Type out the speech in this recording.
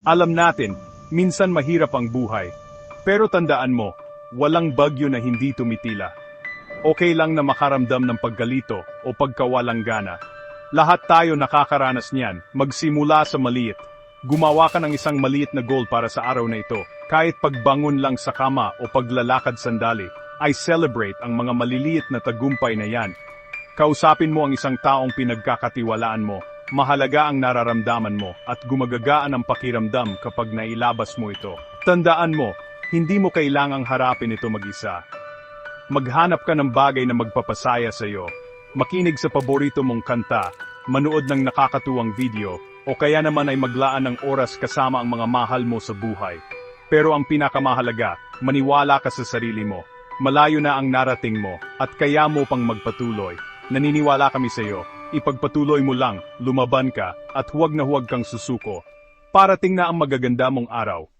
Alam natin, minsan mahirap ang buhay. Pero tandaan mo, walang bagyo na hindi tumitila. Okay lang na makaramdam ng pagkalito o pagkawalang gana. Lahat tayo nakakaranas niyan, magsimula sa maliit. Gumawa ka ng isang maliit na goal para sa araw na ito. Kahit pagbangon lang sa kama o paglalakad sandali, ay celebrate ang mga maliliit na tagumpay na yan. Kausapin mo ang isang taong pinagkakatiwalaan mo. Mahalaga ang nararamdaman mo at gumagagaan ang pakiramdam kapag nailabas mo ito. Tandaan mo, hindi mo kailangang harapin ito mag-isa. Maghanap ka ng bagay na magpapasaya sa iyo. Makinig sa paborito mong kanta, manood ng nakakatuwang video, o kaya naman ay maglaan ng oras kasama ang mga mahal mo sa buhay. Pero ang pinakamahalaga, maniwala ka sa sarili mo. Malayo na ang narating mo, at kaya mo pang magpatuloy. Naniniwala kami sa iyo. Ipagpatuloy mo lang, lumaban ka, at huwag na huwag kang susuko. Parating na ang magaganda mong araw.